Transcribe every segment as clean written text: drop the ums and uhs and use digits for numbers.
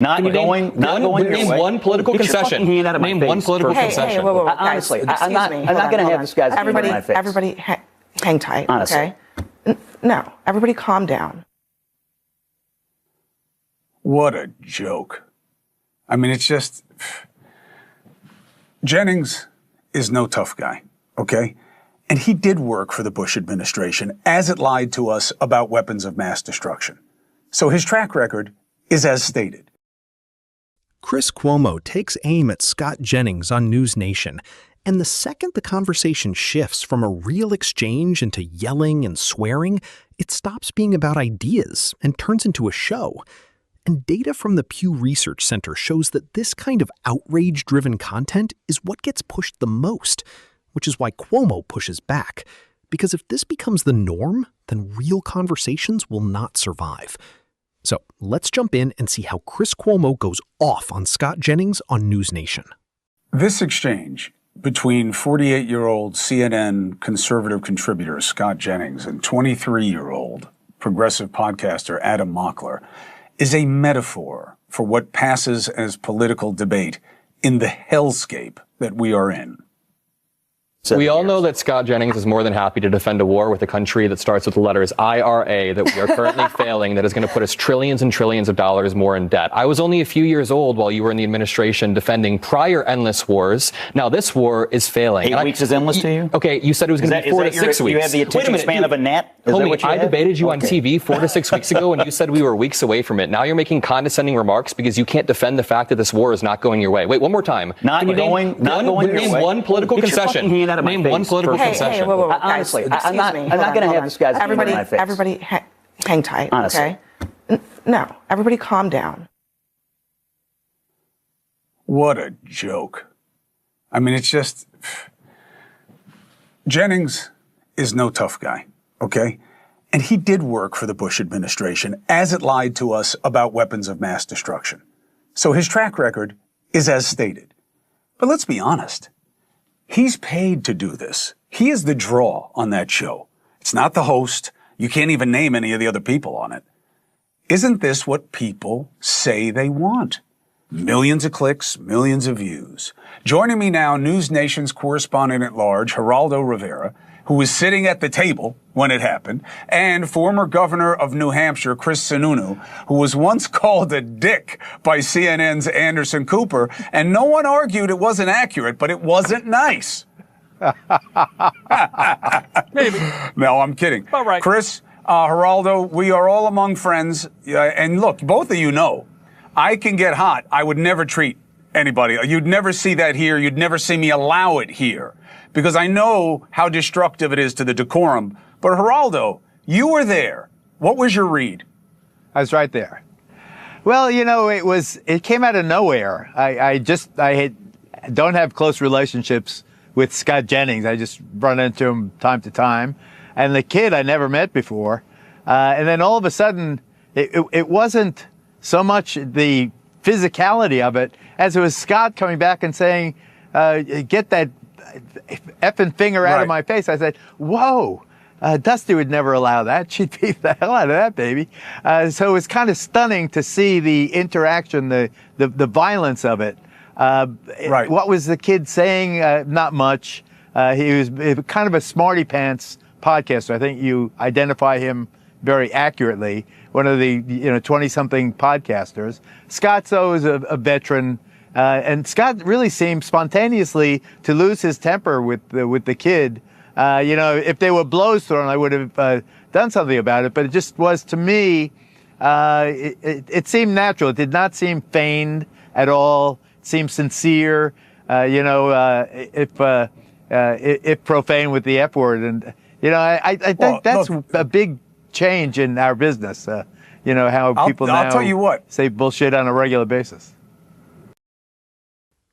Not going Name one political concession. Name one political concession. Hey, whoa, Honestly, guys, I'm not going to have this guy's hand in my face. Everybody, hang tight, Honestly. okay? No, everybody calm down. What a joke. I mean, it's just... Jennings is no tough guy, okay? And he did work for the Bush administration as it lied to us about weapons of mass destruction. So his track record is as stated. Chris Cuomo takes aim at Scott Jennings on News Nation, and the second the conversation shifts from a real exchange into yelling and swearing, it stops being about ideas and turns into a show. And data from the Pew Research Center shows that this kind of outrage-driven content is what gets pushed the most, which is why Cuomo pushes back. Because if this becomes the norm, then real conversations will not survive. So let's jump in and see how Chris Cuomo goes off on Scott Jennings on News Nation. This exchange between 48-year-old CNN conservative contributor Scott Jennings and 23-year-old progressive podcaster Adam Mockler is a metaphor for what passes as political debate in the hellscape that we are in. We all know that Scott Jennings is more than happy to defend a war with a country that starts with the letters IRA that we are currently failing, that is going to put us trillions and trillions of dollars more in debt. I was only a few years old while you were in the administration defending prior endless wars. Now this war is failing. 8 weeks is endless to you? Okay, you said it was going to be 4 to 6 weeks. You have the attention span of a gnat? Homie, I debated you on TV 4 to 6 weeks ago, and you said we were weeks away from it. Now you're making condescending remarks because you can't defend the fact that this war is not going your way. Wait, one more time. Name one political concession. Name one political concession. Hey, whoa, Honestly, guys, I'm not going to have this guy's hand in my face. Everybody, hang tight, Honestly. okay? No, everybody calm down. What a joke. I mean, it's just... Jennings is no tough guy, okay? And he did work for the Bush administration as it lied to us about weapons of mass destruction. So his track record is as stated. But let's be honest. He's paid to do this. He is the draw on that show. It's not the host. You can't even name any of the other people on it. Isn't this what people say they want? Millions of clicks, millions of views. Joining me now, News Nation's correspondent at large, Geraldo Rivera, who was sitting at the table when it happened, and former governor of New Hampshire, Chris Sununu, who was once called a dick by CNN's Anderson Cooper, and no one argued it wasn't accurate, but it wasn't nice. Maybe. No, I'm kidding. All right. Chris, Geraldo, we are all among friends, and look, both of you know, I can get hot. I would never treat anybody. You'd never see that here. You'd never see me allow it here. Because I know how destructive it is to the decorum. But Geraldo, you were there. What was your read? I was right there. Well, you know, it came out of nowhere. I don't have close relationships with Scott Jennings. I just run into him time to time. And the kid I never met before. And then all of a sudden, it wasn't so much the physicality of it as it was Scott coming back and saying, get that effing finger out of my face. I said, whoa, Dusty would never allow that. She'd beat the hell out of that baby. So it was kind of stunning to see the interaction, the violence of it. What was the kid saying? Not much. He was kind of a smarty pants podcaster. I think you identify him very accurately. One of the 20-something podcasters. Scott, though, is a veteran. And Scott really seemed spontaneously to lose his temper with the kid. If there were blows thrown, I would have done something about it. But it just was, to me, it seemed natural. It did not seem feigned at all. It seemed sincere. If profane with the F word, and I think that's a big change in our business. How people now I'll tell you what. Say bullshit on a regular basis.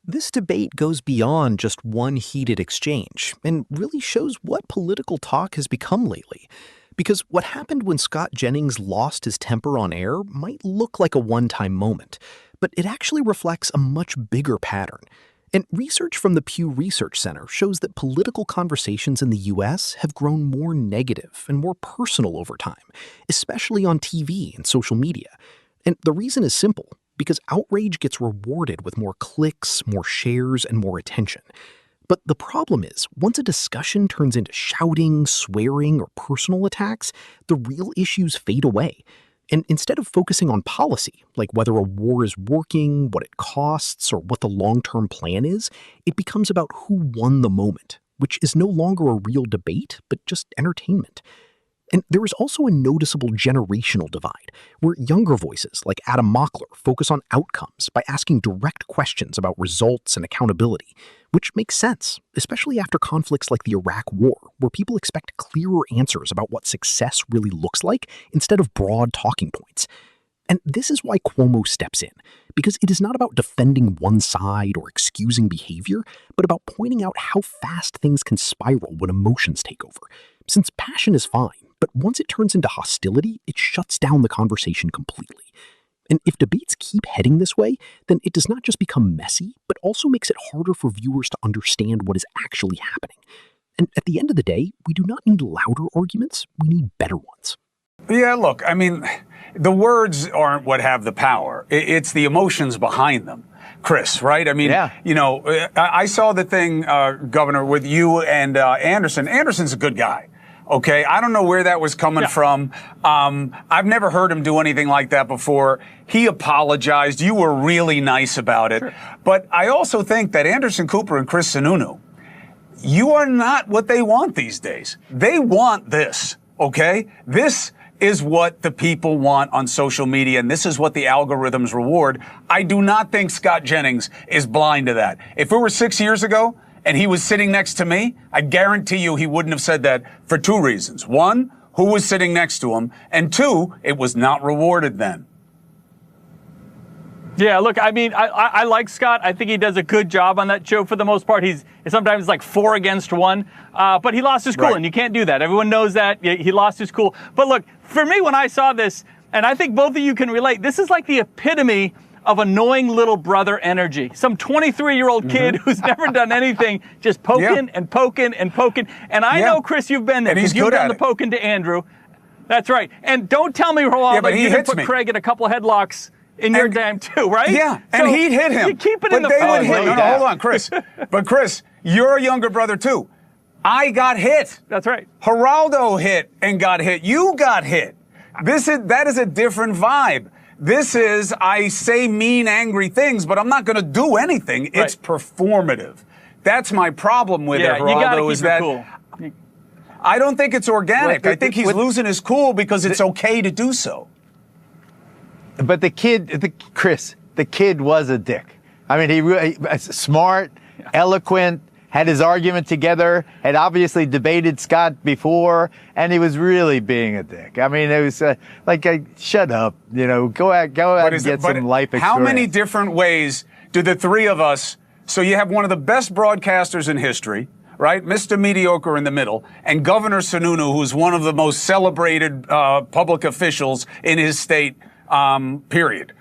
This debate goes beyond just one heated exchange and really shows what political talk has become lately. Because what happened when Scott Jennings lost his temper on air might look like a one-time moment, but it actually reflects a much bigger pattern. And research from the Pew Research Center shows that political conversations in the U.S. have grown more negative and more personal over time, especially on TV and social media. And the reason is simple. because outrage gets rewarded with more clicks, more shares, and more attention. But the problem is, once a discussion turns into shouting, swearing, or personal attacks, the real issues fade away. And instead of focusing on policy, like whether a war is working, what it costs, or what the long-term plan is, it becomes about who won the moment, which is no longer a real debate, but just entertainment. And there is also a noticeable generational divide, where younger voices like Adam Mockler focus on outcomes by asking direct questions about results and accountability, which makes sense, especially after conflicts like the Iraq War, where people expect clearer answers about what success really looks like instead of broad talking points. And this is why Cuomo steps in, because it is not about defending one side or excusing behavior, but about pointing out how fast things can spiral when emotions take over. Since passion is fine, but once it turns into hostility, it shuts down the conversation completely. And if debates keep heading this way, then it does not just become messy, but also makes it harder for viewers to understand what is actually happening. And at the end of the day, we do not need louder arguments, we need better ones. Yeah, look, I mean, the words aren't what have the power. It's the emotions behind them. Chris, right? I mean, you know, I saw the thing, Governor, with you and Anderson. Anderson's a good guy. Okay, I don't know where that was coming from. I've never heard him do anything like that before. He apologized. You were really nice about it. Sure. But I also think that Anderson Cooper and Chris Sununu, you are not what they want these days. They want this, okay? This is what the people want on social media, and this is what the algorithms reward. I do not think Scott Jennings is blind to that. If it were 6 years ago, and he was sitting next to me, I guarantee you he wouldn't have said that for two reasons. One, who was sitting next to him? And two, it was not rewarded then. Yeah, look, I mean, I like Scott. I think he does a good job on that show for the most part. He's sometimes like 4 against 1, but he lost his cool, and you can't do that. Everyone knows that. He lost his cool. But look, for me, when I saw this, and I think both of you can relate, this is like the epitome of annoying little brother energy. Some 23-year-old kid who's never done anything, just poking and poking and poking. And I know, Chris, you've been there because you've done the poking to Andrew. That's right. And don't tell me, Roald, that you didn't put Craig in a couple headlocks in your damn too, right? Yeah, and he'd hit him. You keep it in the phone. But they would hit him. No, hold on, Chris. But Chris, you're a younger brother too. I got hit. That's right. Geraldo hit and got hit. You got hit. That is a different vibe. This is, I say mean, angry things, but I'm not going to do anything. It's performative. That's my problem with it, Geraldo, is that cool. I don't think it's organic. I think he's losing his cool because it's okay to do so. But Chris, the kid was a dick. I mean, he was smart, eloquent, had his argument together, had obviously debated Scott before, and he was really being a dick. I mean, it was shut up, you know, go out and get some life experience. How many different ways do the three of us, so you have one of the best broadcasters in history, right? Mr. Mediocre in the middle, and Governor Sununu, who's one of the most celebrated public officials in his state, period.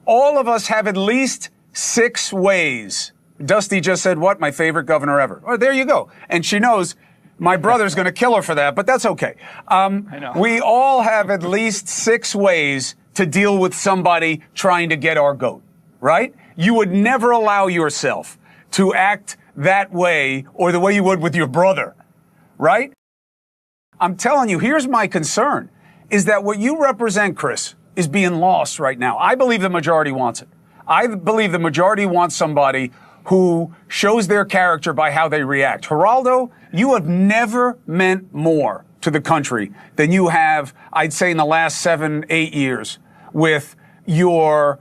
All of us have at least 6 ways. Dusty just said, what? My favorite governor ever. Oh, there you go. And she knows my brother's going to kill her for that, but that's okay. I know. We all have at least 6 ways to deal with somebody trying to get our goat, right? You would never allow yourself to act that way or the way you would with your brother, right? I'm telling you, here's my concern, is that what you represent, Chris, is being lost right now. I believe the majority wants it. I believe the majority wants somebody who shows their character by how they react. Geraldo, you have never meant more to the country than you have, I'd say, in the last 7, 8 years with your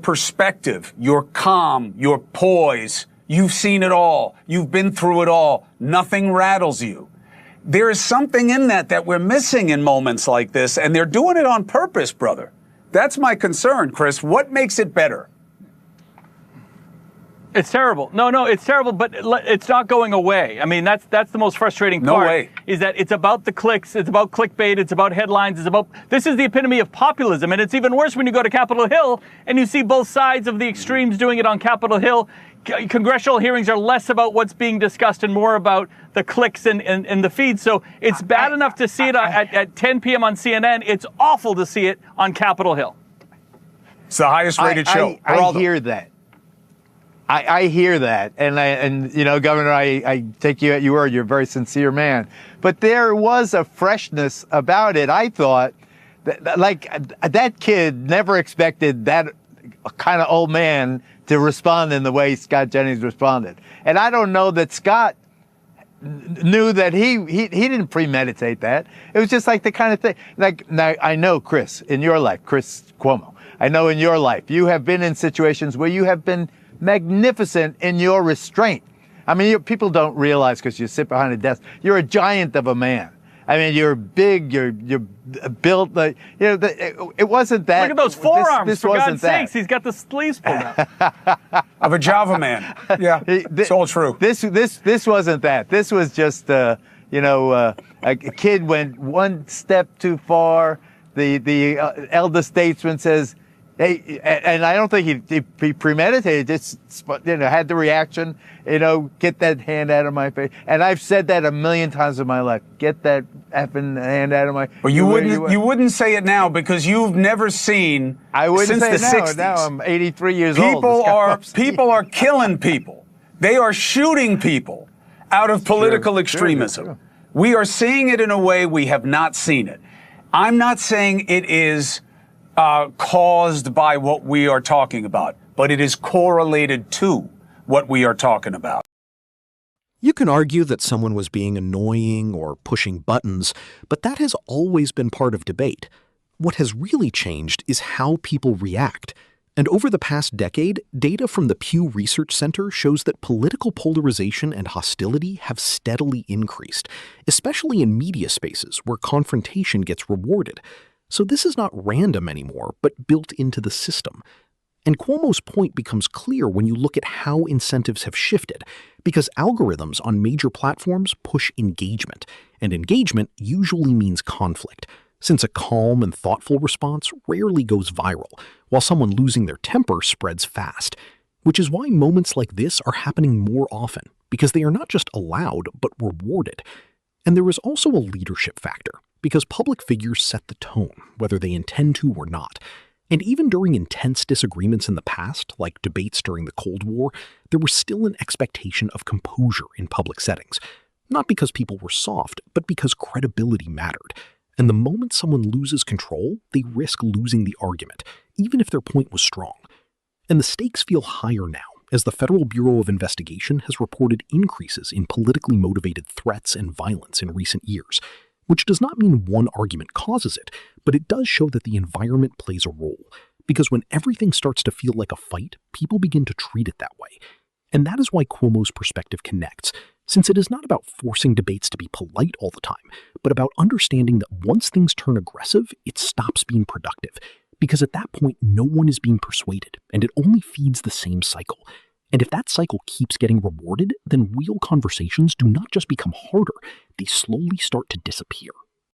perspective, your calm, your poise. You've seen it all. You've been through it all. Nothing rattles you. There is something in that we're missing in moments like this, and they're doing it on purpose, brother. That's my concern, Chris. What makes it better? It's terrible. No, it's terrible, but it's not going away. I mean, that's the most frustrating part. No way. Is that it's about the clicks, it's about clickbait, it's about headlines, this is the epitome of populism, and it's even worse when you go to Capitol Hill and you see both sides of the extremes doing it on Capitol Hill. Congressional hearings are less about what's being discussed and more about the clicks and the feed. So it's bad enough to see it at 10 p.m. on CNN. It's awful to see it on Capitol Hill. It's the highest rated show. I hear that. I hear that, and you know, Governor, I take you at your word. You're a very sincere man, but there was a freshness about it. I thought that, like, that kid never expected that kind of old man to respond in the way Scott Jennings responded, and I don't know that Scott knew that he didn't premeditate that. It was just like the kind of thing. Like, now I know, Chris, in your life, Chris Cuomo, I know in your life you have been in situations where you have been magnificent in your restraint. I mean, people don't realize, because you sit behind a desk, you're a giant of a man. I mean, you're big, you're built, like, you know, it wasn't that. Look at those forearms, this for God's that. sakes. He's got the sleeves pulled out. Of a Java man. Yeah, it's all true. This wasn't that. This was just, you know, a kid went one step too far. The elder statesman says, hey, and I don't think he premeditated, just, you know, had the reaction, you know, get that hand out of my face. And I've said that a million times in my life. Get that effing hand out of my. Well, you wouldn't say it now, because you've never seen. I wouldn't since say the it now. 60s. Now I'm 83 years People old. People are killing people. They are shooting people out of political extremism. True. We are seeing it in a way we have not seen it. I'm not saying it is caused by what we are talking about, but it is correlated to what we are talking about. You can argue that someone was being annoying or pushing buttons, but that has always been part of debate. What has really changed is how people react. And over the past decade, data from the Pew Research Center shows that political polarization and hostility have steadily increased, especially in media spaces where confrontation gets rewarded. So this is not random anymore, but built into the system. And Cuomo's point becomes clear when you look at how incentives have shifted, because algorithms on major platforms push engagement, and engagement usually means conflict, since a calm and thoughtful response rarely goes viral, while someone losing their temper spreads fast. Which is why moments like this are happening more often, because they are not just allowed, but rewarded. And there is also a leadership factor, because public figures set the tone, whether they intend to or not. And even during intense disagreements in the past, like debates during the Cold War, there was still an expectation of composure in public settings. Not because people were soft, but because credibility mattered. And the moment someone loses control, they risk losing the argument, even if their point was strong. And the stakes feel higher now, as the Federal Bureau of Investigation has reported increases in politically motivated threats and violence in recent years. Which does not mean one argument causes it, but it does show that the environment plays a role. Because when everything starts to feel like a fight, people begin to treat it that way. And that is why Cuomo's perspective connects, since it is not about forcing debates to be polite all the time, but about understanding that once things turn aggressive, it stops being productive. Because at that point, no one is being persuaded, and it only feeds the same cycle. And if that cycle keeps getting rewarded, then real conversations do not just become harder, they slowly start to disappear.